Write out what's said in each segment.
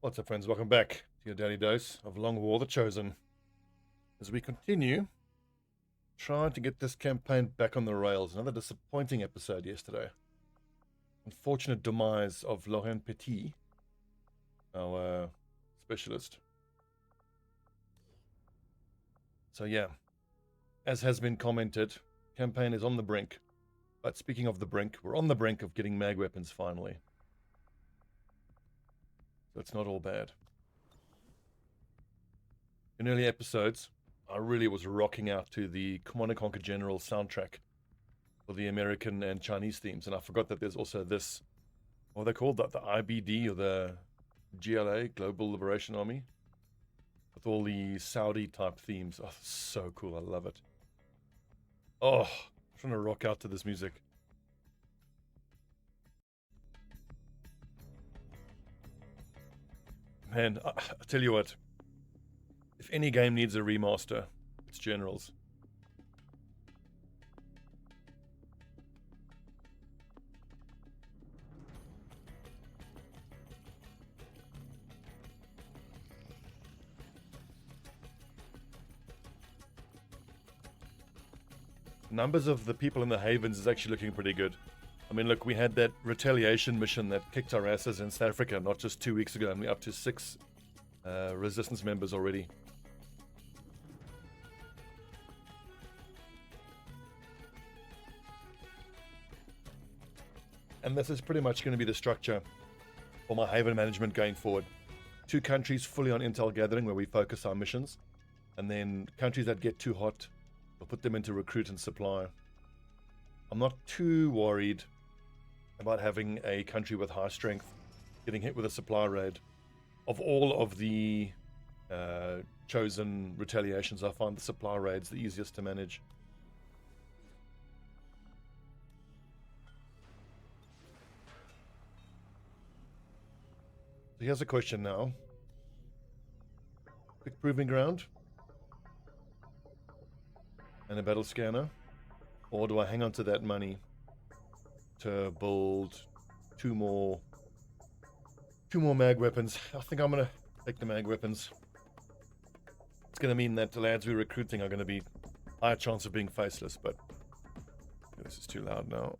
What's up, friends? Welcome back to your daily dose of Long War the Chosen. As we continue trying to get this campaign back on the rails. Another disappointing episode yesterday. Unfortunate demise of Laurent Petit, our specialist. So yeah, as has been commented, campaign is on the brink. But speaking of the brink, we're on the brink of getting mag weapons finally. So it's not all bad. In early episodes, I really was rocking out to the Command & Conquer General soundtrack for the American and Chinese themes, and I forgot that there's also this, what are they called, the IBD or the GLA, Global Liberation Army, with all the Saudi type themes. Oh, so cool, I love it. Oh, I'm trying to rock out to this music. Man, I tell you what, if any game needs a remaster, it's Generals. Numbers of the people in the Havens is actually looking pretty good. I mean, look, we had that retaliation mission that kicked our asses in South Africa not just 2 weeks ago, and we're up to 6 resistance members already. And this is pretty much going to be the structure for my Haven management going forward. 2 countries fully on intel gathering where we focus our missions, and then countries that get too hot, we'll put them into recruit and supply. I'm not too worried about having a country with high strength getting hit with a supply raid. Of all of the chosen retaliations, I find the supply raids the easiest to manage. So here's a question now. Quick proving ground and a battle scanner, or do I hang on to that money to build two more mag weapons? I think I'm gonna take the mag weapons. It's gonna mean that the lads we're recruiting are gonna be higher chance of being faceless, but this is too loud now.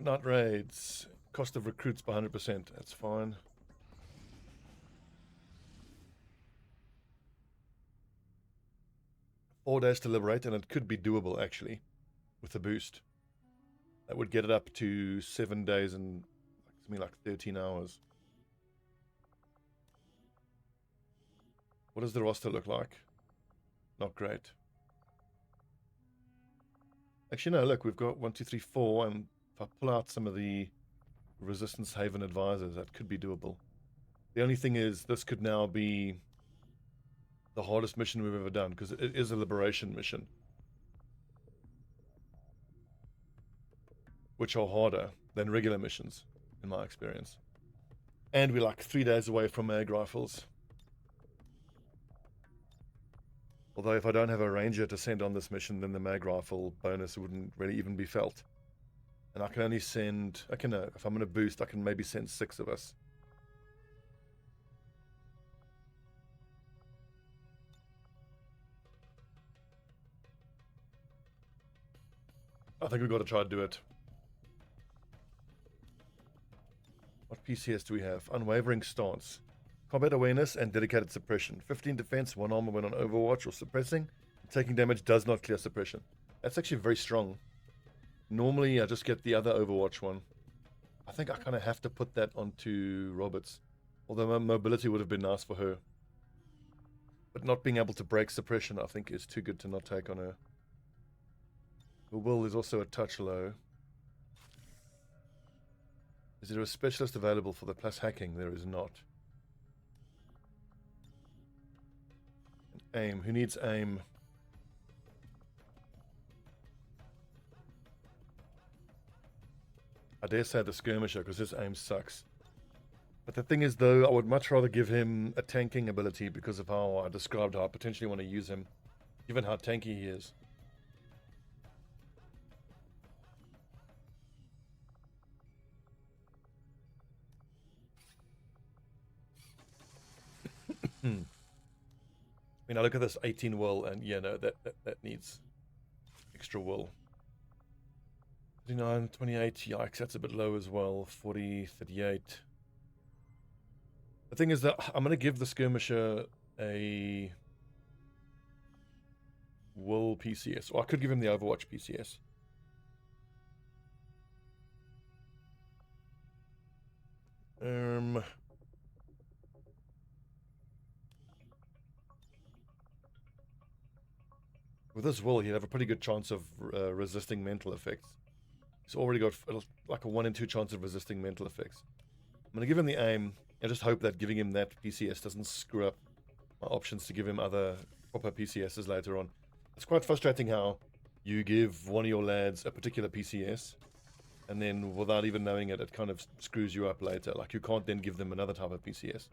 Not raids. Cost of recruits by 100%. That's fine. Four days to liberate, and it could be doable actually with a boost. That would get it up to 7 days and something like 13 hours. What does the roster look like? Not great. Actually, no, look, we've got 1, 2, 3, 4, and if I pull out some of the Resistance Haven advisors, that could be doable. The only thing is, this could now be the hardest mission we've ever done, because it is a liberation mission, which are harder than regular missions, in my experience. And we're like 3 days away from mag rifles. Although if I don't have a ranger to send on this mission, then the mag rifle bonus wouldn't really even be felt. And I can only send, if I'm going to boost, I can maybe send 6 of us. I think we've got to try to do it. What PCS do we have? Unwavering stance. Combat awareness and dedicated suppression. 15 defense, 1 armor when on overwatch or suppressing. Taking damage does not clear suppression. That's actually very strong. Normally I just get the other overwatch one. I think I kind of have to put that onto Roberts. Although my mobility would have been nice for her. But not being able to break suppression I think is too good to not take on her. Her will is also a touch low. Is there a specialist available for the plus hacking? There is not. Aim. Who needs aim? I dare say the skirmisher, because his aim sucks. But the thing is, though, I would much rather give him a tanking ability because of how I described how I potentially want to use him, given how tanky he is. I mean, I look at this 18 will, and yeah, no, that needs extra will. 39, 28, yikes, that's a bit low as well. 40, 38. The thing is that I'm going to give the skirmisher a will PCS, or I could give him the Overwatch PCS. With this will, he'd have a pretty good chance of resisting mental effects. He's already got like a 1 in 2 chance of resisting mental effects. I'm going to give him the aim and just hope that giving him that PCS doesn't screw up my options to give him other proper PCSs later on. It's quite frustrating how you give one of your lads a particular PCS, and then without even knowing it, it kind of screws you up later. Like, you can't then give them another type of PCS.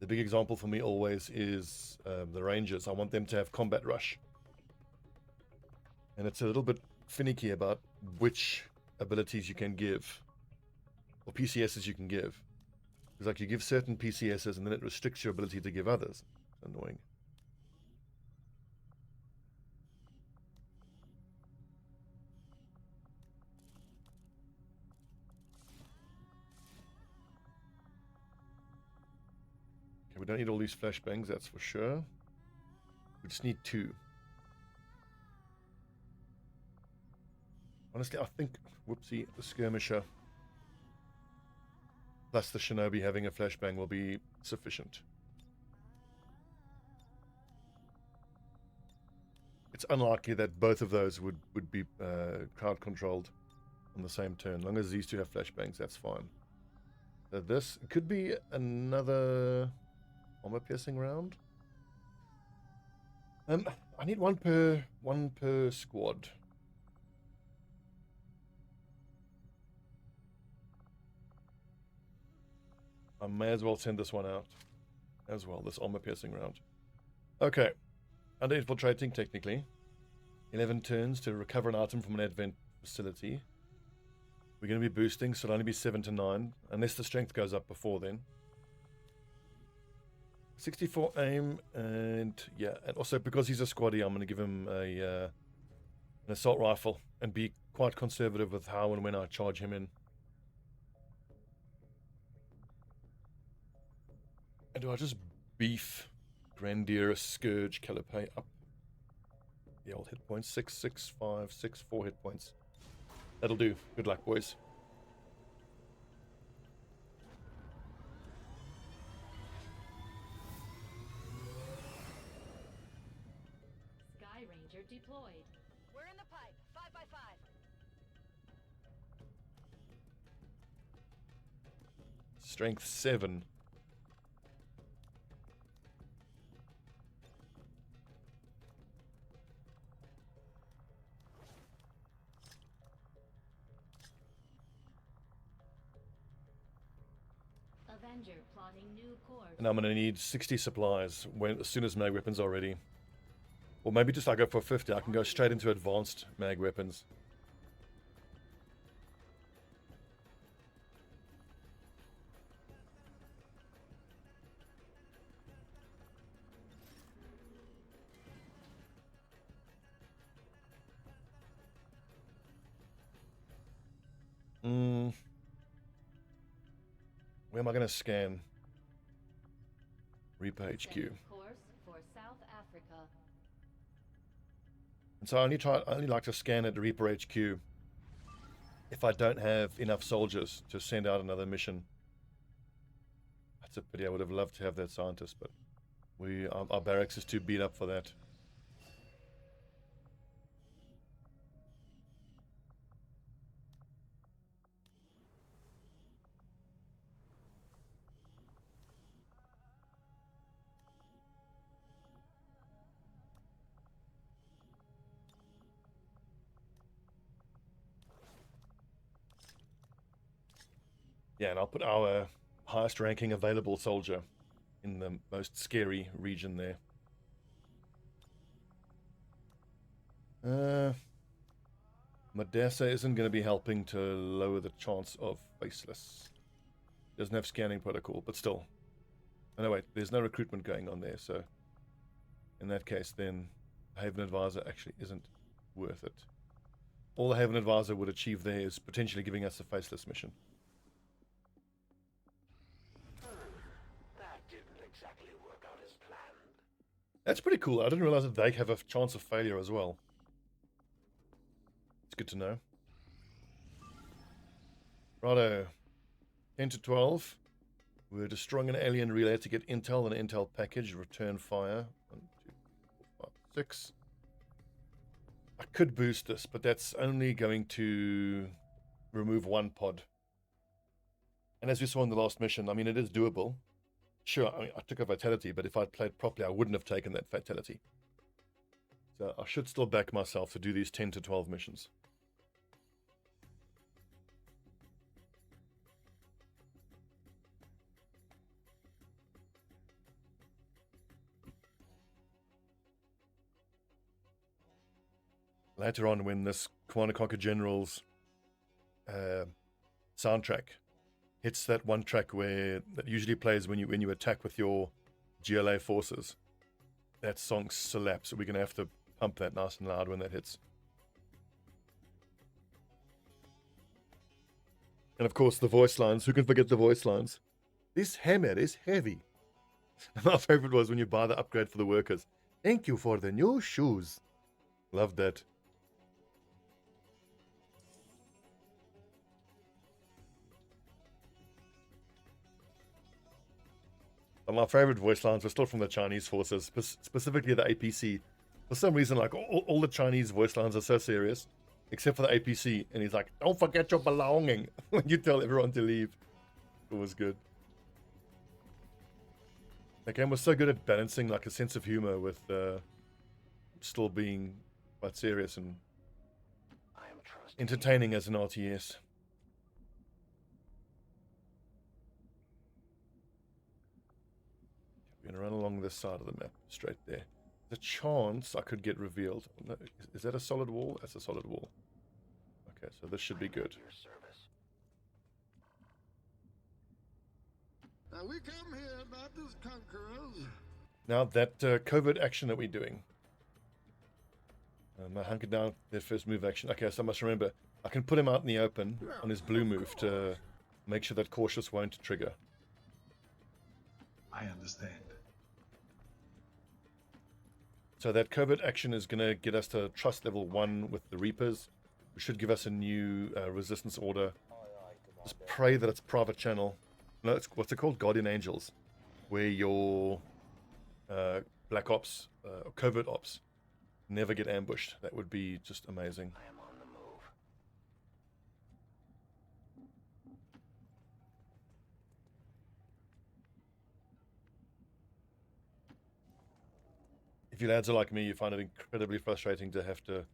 The big example for me always is the Rangers. I want them to have combat rush. And it's a little bit finicky about which abilities you can give, or PCSs you can give. Because like, you give certain PCSs and then it restricts your ability to give others. It's annoying. We don't need all these flashbangs, that's for sure. We just need 2. Honestly, I think, whoopsie, the skirmisher plus the shinobi having a flashbang will be sufficient. It's unlikely that both of those would be crowd controlled on the same turn. As long as these 2 have flashbangs, that's fine. So this could be another armor piercing round. I need one per squad. I may as well send this one out as well, this armor piercing round. Okay, under infiltrating, technically 11 turns to recover an item from an advent facility. We're going to be boosting, so it'll only be 7 to 9, unless the strength goes up before then. 64 aim, and yeah, and also because he's a squaddy, I'm going to give him an assault rifle and be quite conservative with how and when I charge him in. And do I just beef Grandier, Scourge, Calipe up? The old hit points, 6, 6, 5, 6, 4 hit points. That'll do. Good luck, boys. Sky Ranger deployed. We're in the pipe. 5x5. Strength 7. Avenger plotting new course. And I'm going to need 60 supplies as soon as mag weapons are ready. Or maybe just I go for 50. I can go straight into advanced mag weapons. Where am I going to scan? Reaper HQ. Course for South Africa. And so I only like to scan at Reaper HQ if I don't have enough soldiers to send out another mission. That's a pity. I would have loved to have that scientist, but our barracks is too beat up for that. Yeah, and I'll put our highest ranking available soldier in the most scary region there. Madessa isn't going to be helping to lower the chance of faceless. Doesn't have scanning protocol, but still. Oh, no, wait, there's no recruitment going on there, so in that case, then Haven Advisor actually isn't worth it. All the Haven Advisor would achieve there is potentially giving us a faceless mission. That didn't exactly work out as planned. That's pretty cool. I didn't realize that they have a chance of failure as well. It's good to know. Righto. 10 to 12. We're destroying an alien relay to get intel and an intel package. Return fire. 1, 2, 4, 5, 6. I could boost this, but that's only going to remove one pod. And as we saw in the last mission, I mean, it is doable. Sure, I mean, I took a fatality, but if I'd played properly, I wouldn't have taken that fatality. So I should still back myself to do these 10 to 12 missions. Later on, when this Command & Conquer General's soundtrack hits that one track where that usually plays when you attack with your GLA forces, that song slaps. So we're gonna have to pump that nice and loud when that hits. And of course, the voice lines. Who can forget the voice lines? This hammer is heavy. My favorite was when you buy the upgrade for the workers. Thank you for the new shoes. Loved that. And my favorite voice lines were still from the Chinese forces, specifically the APC. For some reason, like all the Chinese voice lines are so serious, except for the APC. And he's like, "Don't forget your belonging," when you tell everyone to leave. It was good. The game was so good at balancing like a sense of humor with still being quite serious and entertaining as an RTS. We're going to run along this side of the map, straight there. There's a chance I could get revealed. No, is that a solid wall? That's a solid wall. Okay, so this should be good. Now we come here not as conquerors. Now that covert action that we're doing. I hunkered down their first move action. Okay, so I must remember, I can put him out in the open on his blue move to make sure that cautious won't trigger. I understand. So that covert action is going to get us to trust level 1 with the Reapers. We should give us a new resistance order. Just pray that it's private channel. No, it's what's it called? Guardian Angels. Where your Black Ops, covert ops, never get ambushed. That would be just amazing. I am on the move. If you lads are like me, you find it incredibly frustrating to have to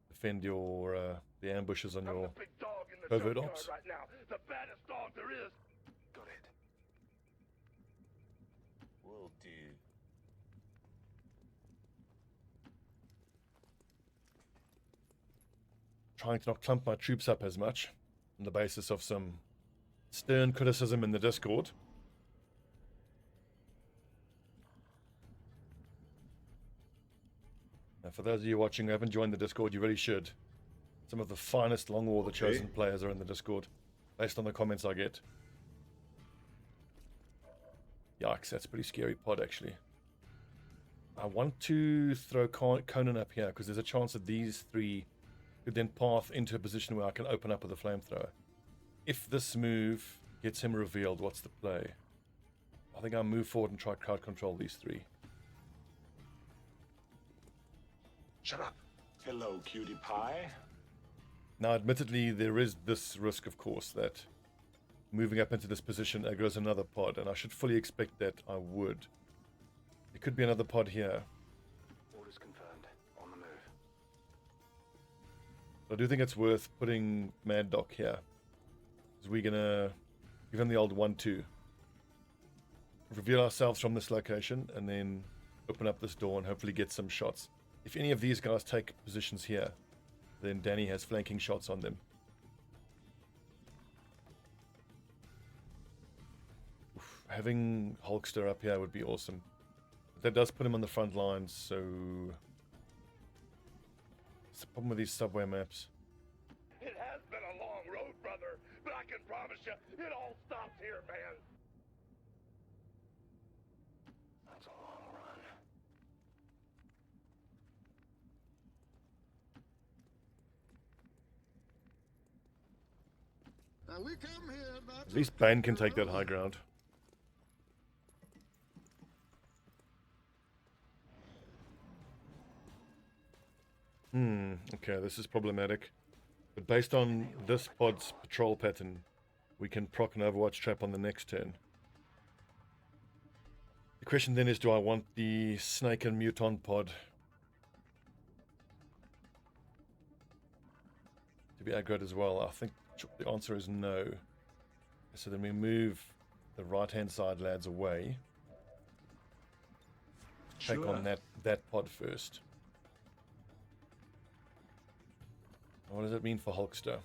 defend your the ambushes on your Big dog in the covert junkyard ops. right now. The baddest dog there is. Got it. Will do. Trying to not clump my troops up as much on the basis of some stern criticism in the Discord. Now, for those of you watching who haven't joined the Discord, you really should. Some of the finest Long War the Chosen players are in the Discord, based on the comments I get. Yikes, that's a pretty scary pod, actually. I want to throw Conan up here, because there's a chance that these three could then path into a position where I can open up with a flamethrower. If this move gets him revealed, what's the play? I think I'll move forward and try crowd control these three. Shut up. Hello, cutie pie. Now, admittedly, there is this risk, of course, that moving up into this position aggroes another pod, and I should fully expect that I would. There could be another pod here. Orders confirmed. On the move. I do think it's worth putting Mad Doc here. Because we're going to give him the old 1-2. Reveal ourselves from this location, and then open up this door and hopefully get some shots. If any of these guys take positions here, then Danny has flanking shots on them. Oof, having Hulkster up here would be awesome. But that does put him on the front lines, so it's the problem with these subway maps. It has been a long road, brother, but I can promise you, it all stops here, man. That's a long run. Now we come here not At least Bane can take that high ground. Okay, this is problematic. But based on this pod's patrol pattern, we can proc an Overwatch trap on the next turn. The question then is, do I want the Snake and Muton pod to be aggroed as well? I think the answer is no. So then we move the right-hand side lads away. Take on that pod first. What does it mean for Hulkster? I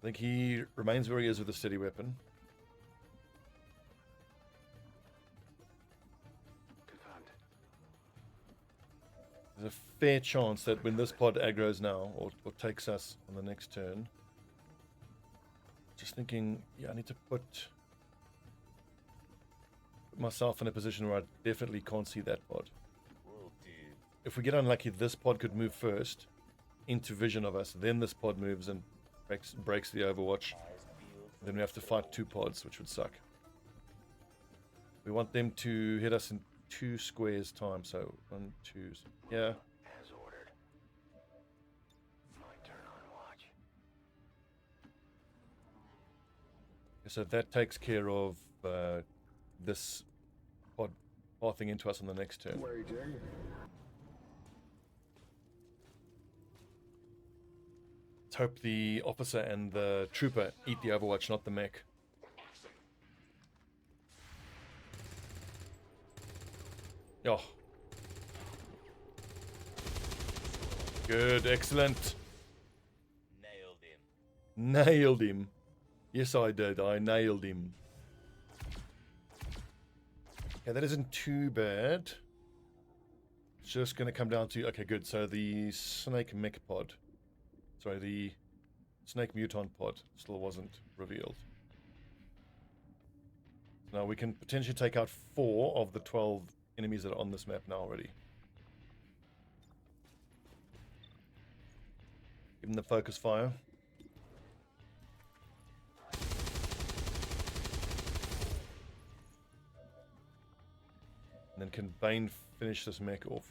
think he remains where he is with a steady weapon. Confirmed. There's a fair chance that when this pod aggroes now, or takes us on the next turn, just thinking, yeah, I need to put myself in a position where I definitely can't see that pod. If we get unlucky, this pod could move first into vision of us, then this pod moves and breaks the Overwatch. Then we have to fight two pods, which would suck. We want them to hit us in 2 squares time, so 1, 2, yeah. As ordered. My turn on watch. So that takes care of this pod pathing into us on the next turn. waiting. Let's hope the officer and the trooper eat the Overwatch, not the mech. Oh. Good, excellent. Nailed him. Yes, I did. I nailed him. Okay, that isn't too bad. It's just going to come down to... Okay, good. So the Snake Mech pod... Sorry, the Snake Muton pod still wasn't revealed. Now we can potentially take out 4 of the 12 enemies that are on this map now already. Give them the focus fire. And then can Bane finish this mech off?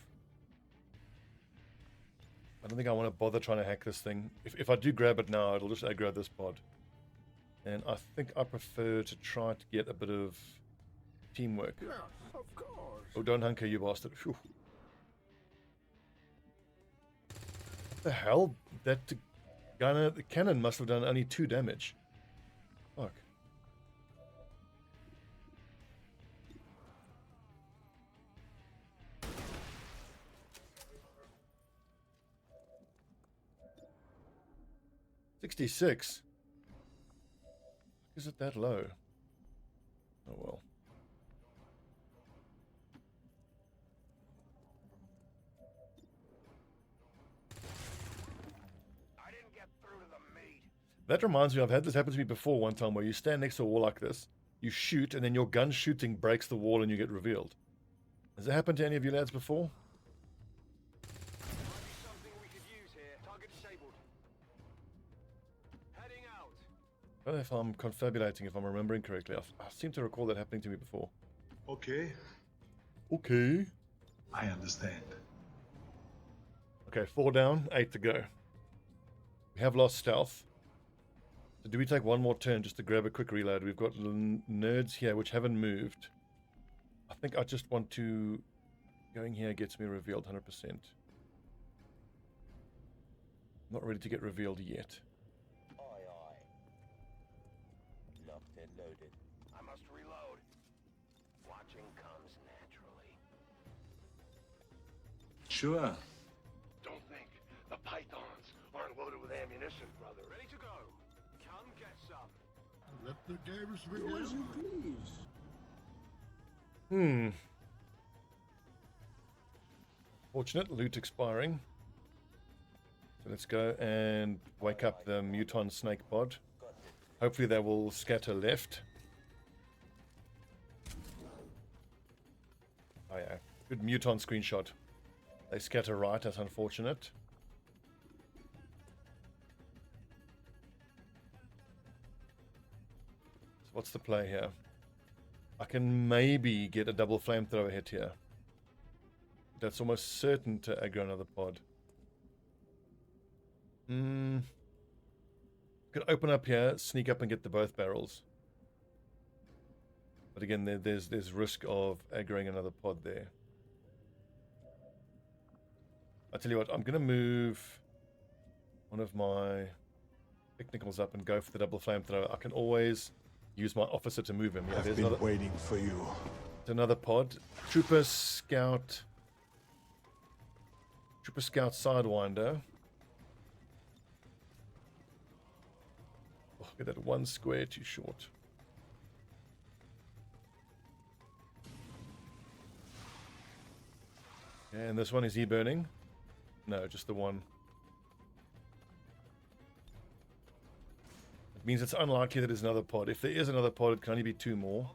I don't think I want to bother trying to hack this thing. If I do grab it now, it'll just aggro this pod. And I think I prefer to try to get a bit of teamwork. Yeah, of course. Oh, don't hunker, you bastard. Phew. What the hell? That gunner, the cannon must have done only 2 damage. Fuck. $66. Is it that low? Oh well. I didn't get through to the meat. That reminds me, I've had this happen to me before one time where you stand next to a wall like this, you shoot, and then your gun shooting breaks the wall and you get revealed. Has that happened to any of you lads before? Might be something we could use here. Target disabled. Heading out. I don't know if I'm confabulating, if I'm remembering correctly. I seem to recall that happening to me before. Okay, Okay. I understand. Okay, 4 down, 8 to go. We have lost stealth. So do we take one more turn just to grab a quick reload? We've got nerds here which haven't moved. I think I just want to... Going here gets me revealed 100%. Not ready to get revealed yet. Aye, aye. Locked and loaded. I must reload. Watching comes naturally. Sure. Don't think the pythons aren't loaded with ammunition, brother. Ready to go. Come get some. Let the games begin. Fortunate loot expiring. So let's go and wake up the muton snake pod. Hopefully they will scatter left. Oh yeah, good muton screenshot. They scatter right, that's unfortunate. So what's the play here? I can maybe get a double flamethrower hit here. That's almost certain to aggro another pod. Could open up here, sneak up and get the both barrels. But again, there's risk of aggroing another pod there. I tell you what, I'm going to move one of my picnicals up and go for the double flamethrower. I can always use my officer to move him. Yeah, I've been waiting for you. There's another pod. Trooper Scout Sidewinder. Oh, get that one square too short. And this one, is he burning? No, just the one. It means it's unlikely that there's another pod. If there is another pod, it can only be two more.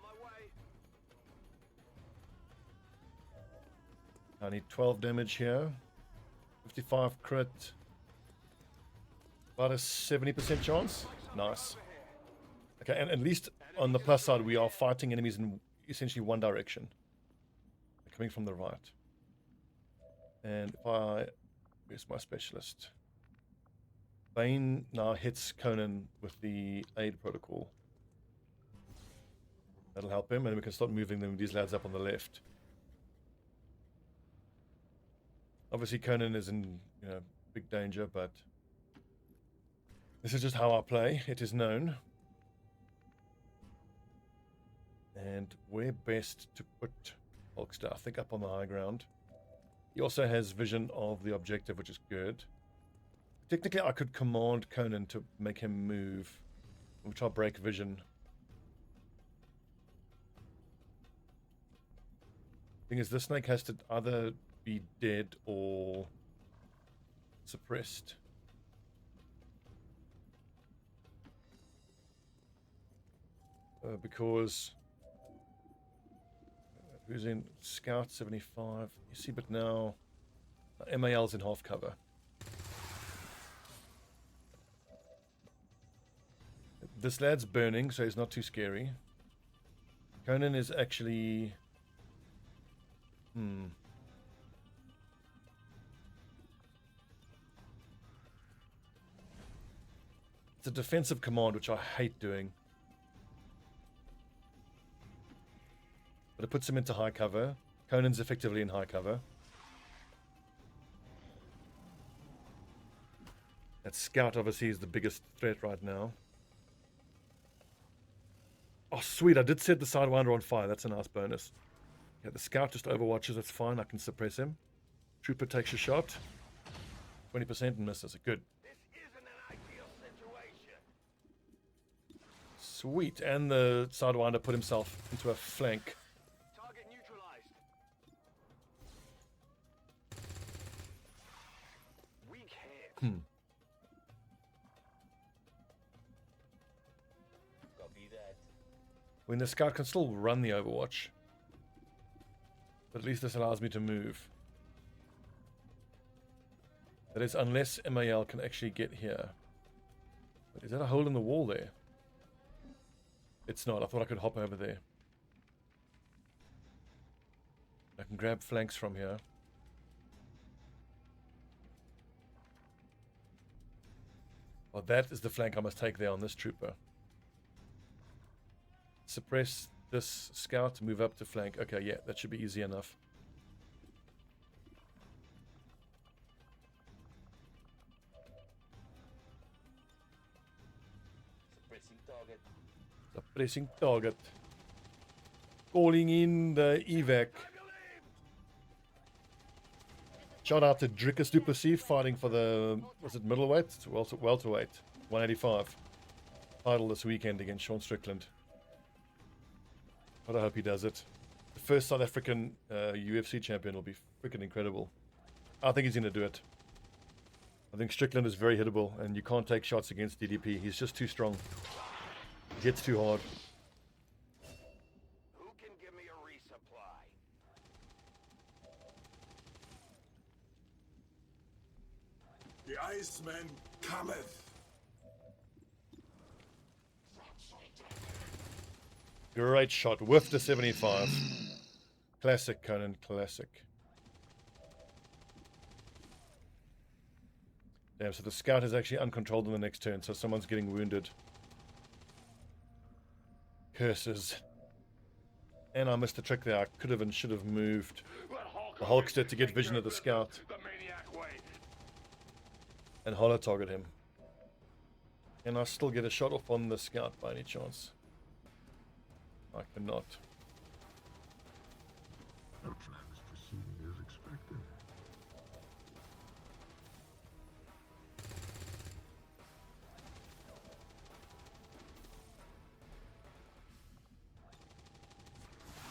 I need 12 damage here. 55 crit. About a 70% chance. Nice. Okay, and at least on the plus side, we are fighting enemies in essentially one direction. They're coming from the right. And if I... Where's my specialist? Bane now hits Conan with the aid protocol. That'll help him, and we can start moving these lads up on the left. Obviously, Conan is in big danger, but this is just how I play. It is known. And where best to put Hulkster? I think up on the high ground. He also has vision of the objective, which is good. Technically, I could command Conan to make him move, which I'll break vision. Thing is, this snake has to either be dead or suppressed. Because who's in Scout 75? You see, but now MAL's in half cover. This lad's burning, so he's not too scary. Conan is actually... It's a defensive command, which I hate doing. But it puts him into high cover. Conan's effectively in high cover. That Scout obviously is the biggest threat right now. Oh, sweet. I did set the Sidewinder on fire. That's a nice bonus. Yeah, the Scout just overwatches. That's fine. I can suppress him. Trooper takes a shot. 20% and misses. Good. This isn't an ideal situation. Sweet. And the Sidewinder put himself into a flank. Target neutralized. Weak hit. Copy that. When the Scout can still run the Overwatch. But at least this allows me to move. That is, unless MAL can actually get here. But is that a hole in the wall there? It's not. I thought I could hop over there. I can grab flanks from here. Well, that is the flank I must take there on this trooper. Suppress this Scout, move up to flank. Okay, yeah, that should be easy enough. Suppressing target. Suppressing target. Calling in the evac. Shout out to Drickus Duplessis fighting for the, was it middleweight? Welterweight. 185. title this weekend against Sean Strickland. But I hope he does it. The first South African UFC champion will be freaking incredible. I think he's going to do it. I think Strickland is very hittable, and you can't take shots against DDP. He's just too strong. He hits too hard. Who can give me a resupply? The Iceman cometh. Great shot with the 75. Classic, Conan, classic. Damn, so the scout is actually uncontrolled in the next turn, so someone's getting wounded. Curses. And I missed the trick there. I could have and should have moved the Hulkster to get vision of the scout The maniac way. and hollow target him. Can I still get a shot off on the scout by any chance? I cannot. Our plan is proceeding as expected.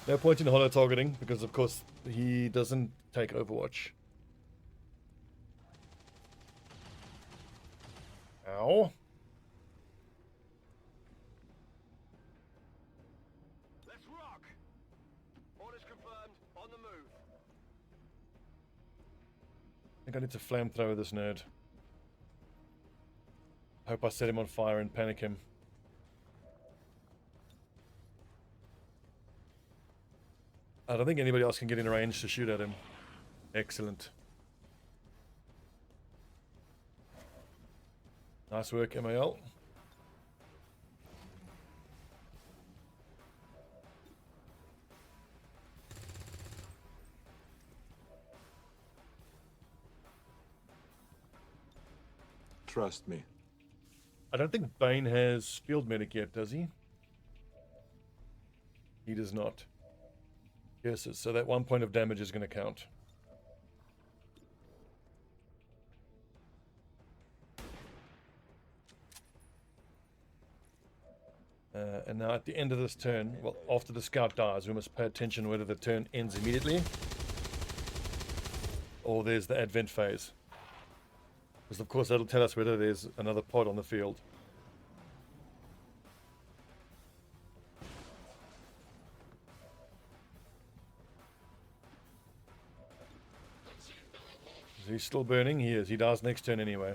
No point in hollow targeting because, of course, he doesn't take Overwatch. Ow. Let's rock. Orders confirmed. On the move. I think I need to flamethrower this nerd. Hope I set him on fire and panic him. I don't think anybody else can get in range to shoot at him. Excellent. Nice work, MAL. Trust me. I don't think Bane has field medic yet, does he? He does not. Yes, so that 1 point of damage is going to count. And now at the end of this turn, well, after the scout dies, we must pay attention whether the turn ends immediately or there's the advent phase. Because of course that'll tell us whether there's another pod on the field. Is he still burning? He is. He dies next turn anyway.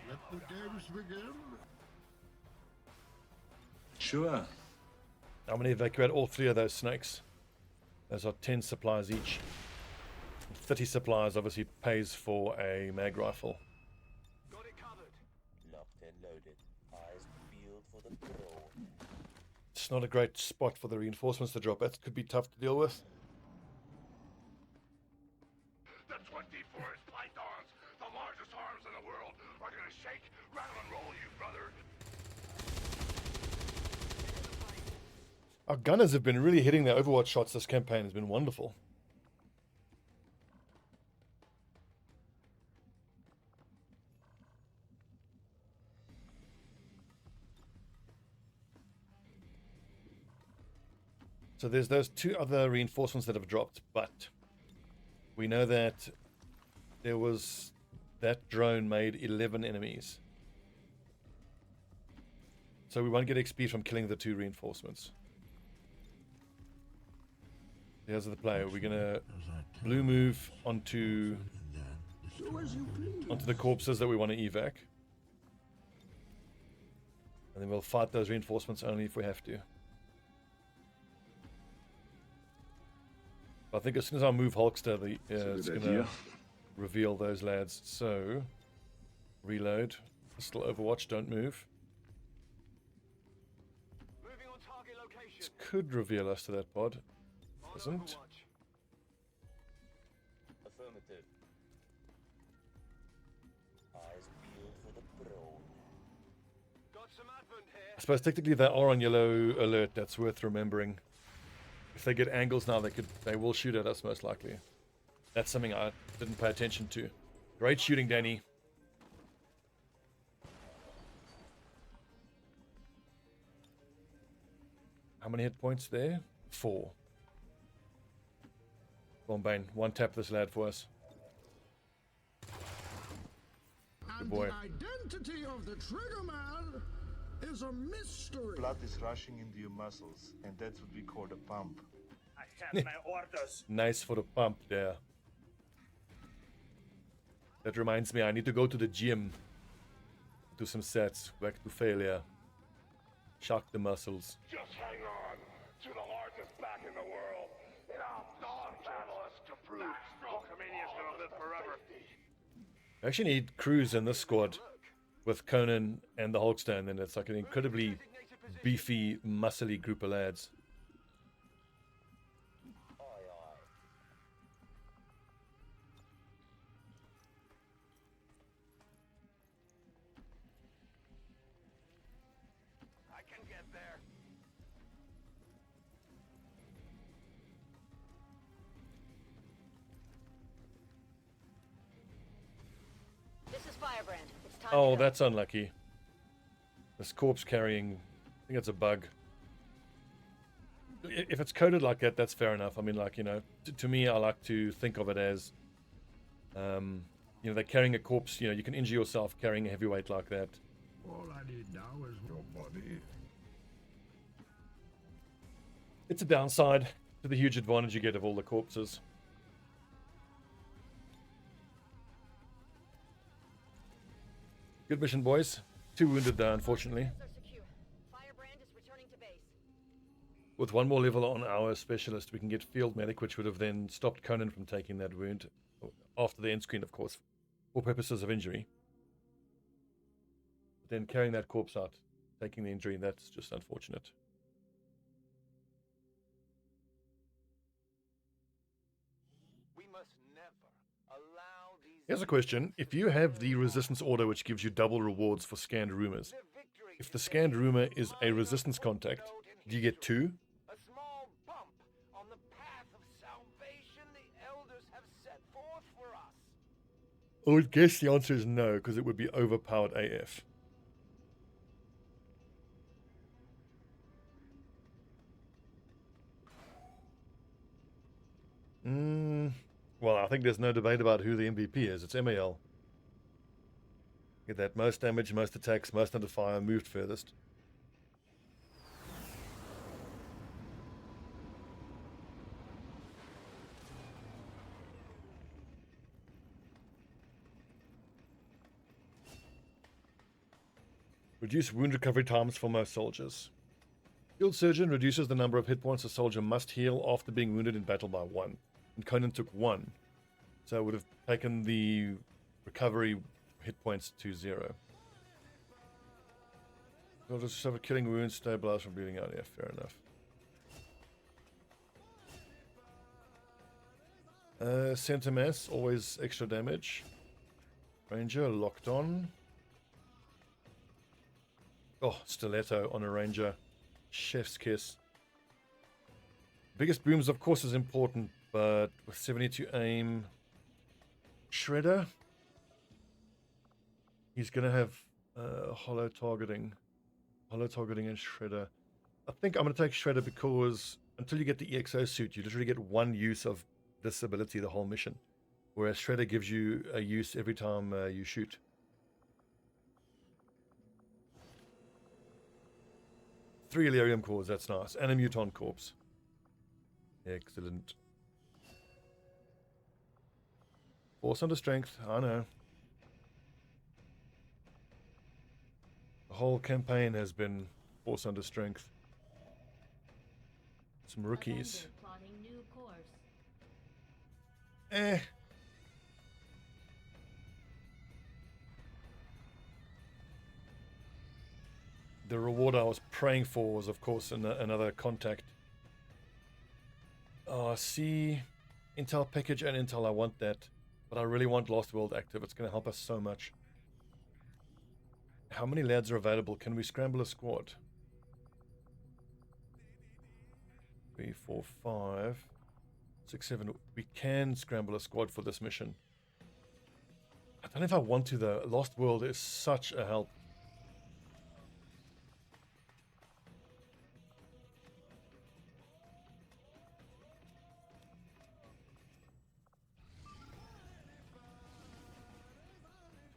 Let the games begin. Sure. I'm going to evacuate all 3 of those snakes. Those are 10 supplies each. 30 supplies obviously pays for a mag rifle. Got it covered. Locked and loaded. Eyes peeled for the throne. It's not a great spot for the reinforcements to drop. That could be tough to deal with. The 24th pythons, the largest arms in the world, are gonna shake, rattle, and roll you, brother. Our gunners have been really hitting their Overwatch shots this campaign. Has been wonderful. So there's those 2 other reinforcements that have dropped, but we know that there was that drone made 11 enemies. So we won't get XP from killing the 2 reinforcements. Here's the play. We're gonna blue move onto the corpses that we want to evac. And then we'll fight those reinforcements only if we have to. I think as soon as I move Hulkster, it's going to reveal those lads. So, reload. Still Overwatch, don't move. Moving on target location. This could reveal us to that pod. On Doesn't. Overwatch. Affirmative. Eyes peeled for the throne. Got some advent here. I suppose technically they are on yellow alert. That's worth remembering. If they get angles now, they will shoot at us most likely. That's something I didn't pay attention to. Great shooting, Danny. How many hit points there? 4. Go on, Bane. One tap this lad for us. Good boy. The identity of the trigger man is a mystery. Blood is rushing into your muscles, and that's what we call a pump. I have my orders. Nice for the pump there. That reminds me, I need to go to the gym. Do some sets. Back to failure. Shock the muscles. Just hang on to the largest back in the world. And I'll battle us to prove Hulkamania's gonna live forever. I actually need Cruz in this squad with Conan and the Hulkster, and then it's like an incredibly beefy, muscly group of lads. Aye, aye. I can get there. This is Firebrand. It's time Oh, to go. that's unlucky. This corpse carrying, I think it's a bug. If it's coded like that, that's fair enough. I mean, like, you know, to me, I like to think of it as, you know, they're carrying a corpse. You know, you can injure yourself carrying a heavyweight like that. All I need now is your body. It's a downside to the huge advantage you get of all the corpses. Good mission, boys. 2 wounded there, unfortunately. Shields are secure. Firebrand is returning to base. With 1 more level on our specialist, we can get field medic, which would have then stopped Conan from taking that wound. After the end screen, of course, for purposes of injury. But then carrying that corpse out, taking the injury, that's just unfortunate. We must never allow these Here's a question. If you have the resistance order, which gives you double rewards for scanned rumors, victory. if the scanned rumor is a resistance contact, do you get 2? A small bump on the path of salvation the elders have set forth for us. I would guess the answer is no, because it would be overpowered AF. Well, I think there's no debate about who the MVP is. It's MAL. Get that most damage, most attacks, most under fire, moved furthest. Reduce wound recovery times for most soldiers. Field Surgeon reduces the number of hit points a soldier must heal after being wounded in battle by 1. And Conan took 1. So it would have taken the recovery hit points to 0. Soldiers suffer killing wounds, stabilize from bleeding out. Yeah, fair enough. Center mass, always extra damage. Ranger locked on. Oh, stiletto on a ranger. Chef's kiss. Biggest booms, of course, is important, but with 72 aim, Shredder, he's gonna have hollow targeting and Shredder. I think I'm gonna take Shredder because until you get the EXO suit, you literally get 1 use of this ability the whole mission, whereas Shredder gives you a use every time you shoot. Three Illyrium cores, that's nice. And a Muton corpse. Excellent. Force under strength, I know. The whole campaign has been force under strength. Some rookies. Avenger plotting new course. Eh. The reward I was praying for was, of course, another contact. Oh, see, Intel package and Intel, I want that. But I really want Lost World active. It's going to help us so much. How many lads are available? Can we scramble a squad? 3, 4, 5, 6, 7. We can scramble a squad for this mission. I don't know if I want to, though. Lost World is such a help.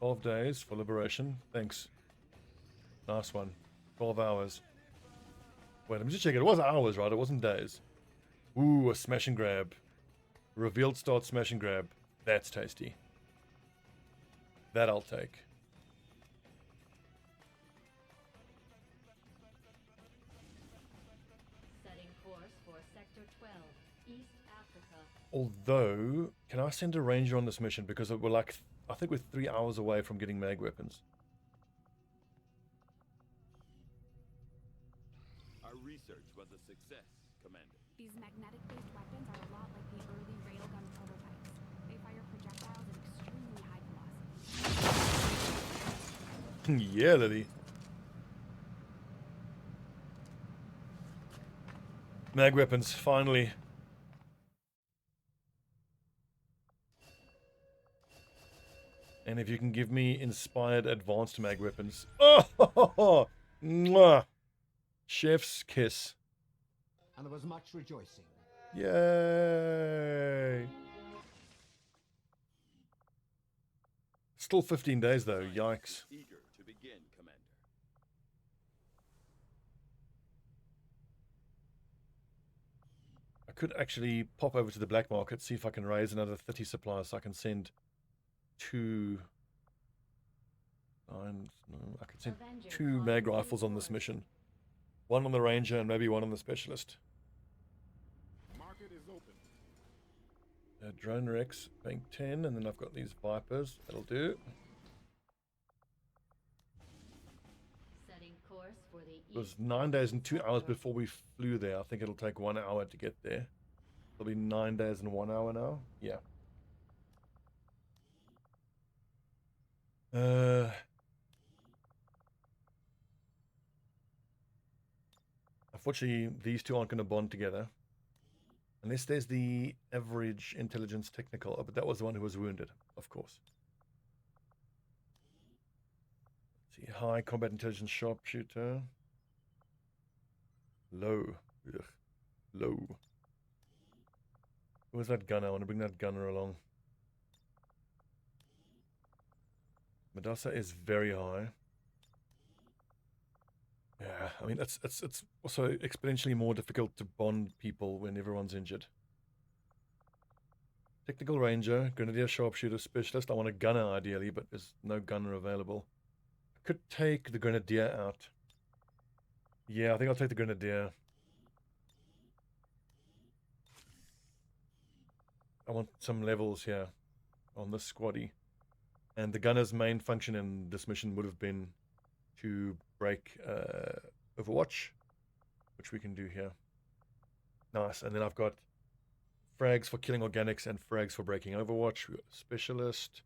12 days for liberation. Thanks. Nice one. 12 hours. Wait, let me just check. It was hours, right? It wasn't days. Ooh, a smash and grab. Revealed start smash and grab. That's tasty. That I'll take. Setting course for Sector 12, East Africa. Although, can I send a ranger on this mission? Because we're like, I think we're 3 hours away from getting mag weapons. Our research was a success, Commander. These magnetic-based weapons are a lot like the early railgun prototypes. They fire projectiles at extremely high velocity. Yeah, Lily. Mag weapons, finally. And if you can give me inspired advanced mag weapons. Oh, mwah. Chef's kiss. And there was much rejoicing. Yay. Still 15 days though, yikes. Eager to begin, Commander. I could actually pop over to the black market, see if I can raise another 30 supplies so I can send two... I could send Avengers 2 on mag new rifles on this course. mission. One on the ranger and maybe one on the specialist. Market is open. Drone Rex, paying 10, and then I've got these Vipers. That'll do. Setting course for the It was East 9 days and 2 hours sector. before we flew there. I think it'll take 1 hour to get there. It'll be 9 days and 1 hour now. Yeah. Unfortunately, these two aren't going to bond together. Unless there's the average intelligence technical. Oh, but that was the one who was wounded, of course. Let's see, high combat intelligence sharpshooter. Low. Ugh. Low. Where's that gunner? I want to bring that gunner along. Medasa is very high. Yeah, I mean, it's also exponentially more difficult to bond people when everyone's injured. Technical Ranger, Grenadier Sharpshooter, Specialist. I want a gunner ideally, but there's no gunner available. I could take the Grenadier out. Yeah, I think I'll take the Grenadier. I want some levels here on this squaddy. And the gunner's main function in this mission would have been to break Overwatch, which we can do here. Nice. And then I've got frags for killing organics and frags for breaking Overwatch. We've got a specialist.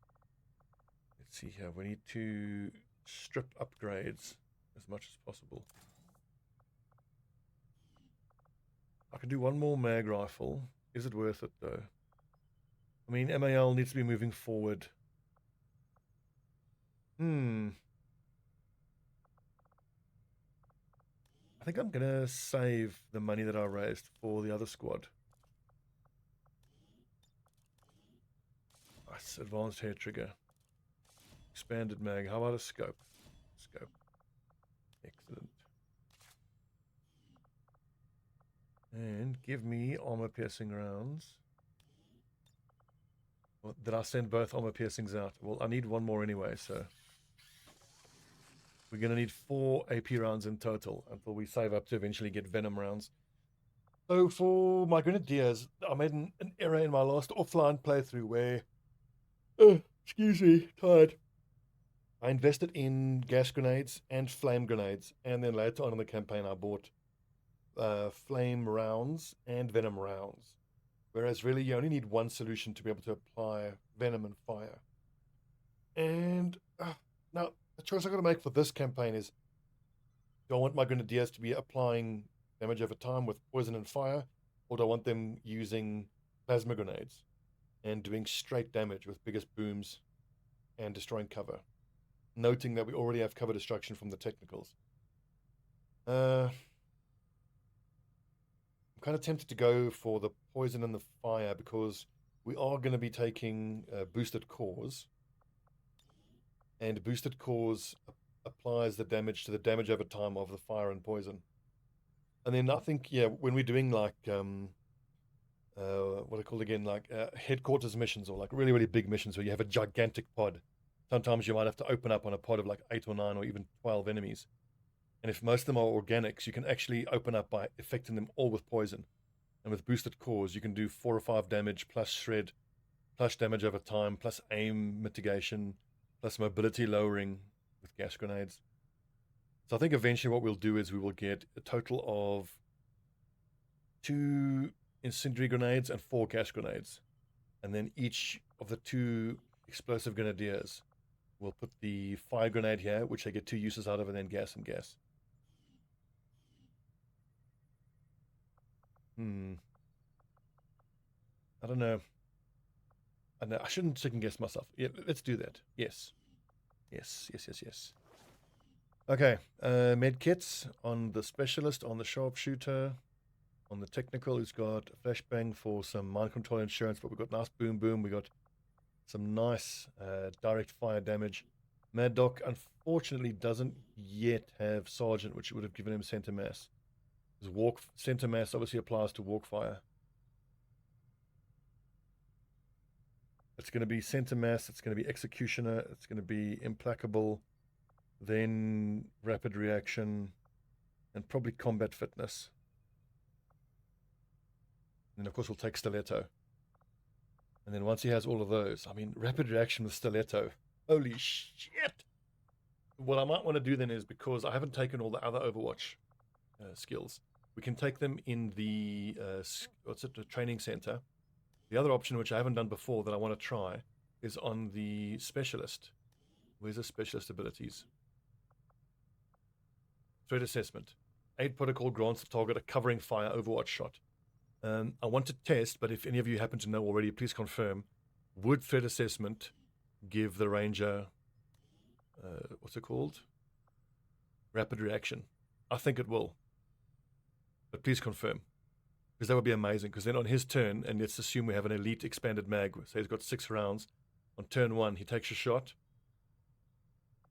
Let's see here. We need to strip upgrades as much as possible. I can do one more mag rifle. Is it worth it though? I mean, MAL needs to be moving forward. I think I'm going to save the money that I raised for the other squad. Nice. Advanced hair trigger. Expanded mag. How about a scope? Scope. Excellent. And give me armor piercing rounds. Well, did I send both armor piercings out? Well, I need one more anyway, so... We're going to need 4 AP rounds in total until we save up to eventually get Venom rounds. So for my Grenadiers, I made an error in my last offline playthrough where... excuse me, tired. I invested in gas grenades and flame grenades. And then later on in the campaign, I bought flame rounds and Venom rounds. Whereas really, you only need one solution to be able to apply Venom and fire. And now... The choice I've got to make for this campaign is, do I want my Grenadiers to be applying damage over time with poison and fire, or do I want them using plasma grenades and doing straight damage with biggest booms and destroying cover? Noting that we already have cover destruction from the technicals. I'm kind of tempted to go for the poison and the fire because we are going to be taking boosted cores. and boosted cores applies the damage to the damage over time of the fire and poison. And then I think, yeah, when we're doing like what are called again, like headquarters missions or like really, really big missions where you have a gigantic pod. Sometimes you might have to open up on a pod of like 8 or 9 or even 12 enemies. And if most of them are organics, you can actually open up by affecting them all with poison. And with boosted cores, you can do 4 or 5 damage plus shred, plus damage over time, plus aim mitigation, plus mobility lowering with gas grenades. So I think eventually what we'll do is we will get a total of 2 incendiary grenades and 4 gas grenades. And then each of the 2 explosive grenadiers will put the fire grenade here, which they get 2 uses out of, and then gas and gas. I don't know. I shouldn't second guess myself. Yeah, let's do that. Yes. Okay, med kits on the specialist, on the sharpshooter, on the technical, who's got a flashbang for some mind control insurance, but we've got nice boom boom. We got some nice direct fire damage. Mad Doc unfortunately doesn't yet have Sergeant, which would have given him center mass. Because center mass obviously applies to walk fire. It's going to be center mass, it's going to be executioner, it's going to be implacable, then rapid reaction, and probably combat fitness. And of course we'll take stiletto. And then once he has all of those, I mean, rapid reaction with stiletto, holy shit! What I might want to do then is, because I haven't taken all the other Overwatch skills, we can take them in the the training center. The other option, which I haven't done before that I want to try, is on the specialist. Where's the specialist abilities? Threat assessment. Aid protocol grants the target a covering fire Overwatch shot. I want to test, but if any of you happen to know already, please confirm. Would threat assessment give the ranger, what's it called? Rapid reaction. I think it will. But please confirm. Because that would be amazing. Because then on his turn, and let's assume we have an elite expanded mag, so he's got 6 rounds. On turn 1, he takes a shot.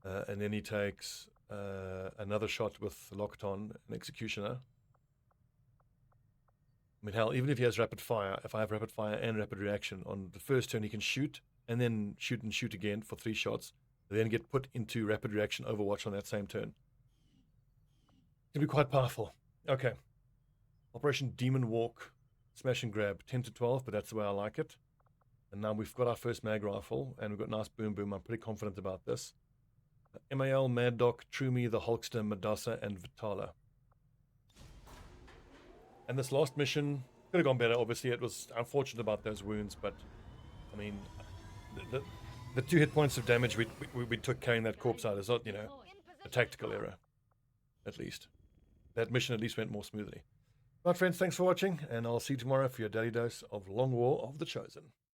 And then he takes another shot with locked on, an executioner. I mean, hell, even if he has rapid fire, if I have rapid fire and rapid reaction, on the first turn he can shoot, and then shoot and shoot again for 3 shots, and then get put into rapid reaction Overwatch on that same turn. It can be quite powerful. Okay. Operation Demon Walk, smash and grab, 10 to 12, but that's the way I like it. And now we've got our first mag rifle, and we've got nice boom boom. I'm pretty confident about this. MAL, Mad Doc, Trumi, the Hulkster, Madassa, and Vitala. And this last mission could have gone better. Obviously, it was unfortunate about those wounds, but I mean, the 2 hit points of damage we took carrying that corpse out is not, you know, a tactical error. At least that mission at least went more smoothly. Right, friends, thanks for watching, and I'll see you tomorrow for your daily dose of Long War of the Chosen.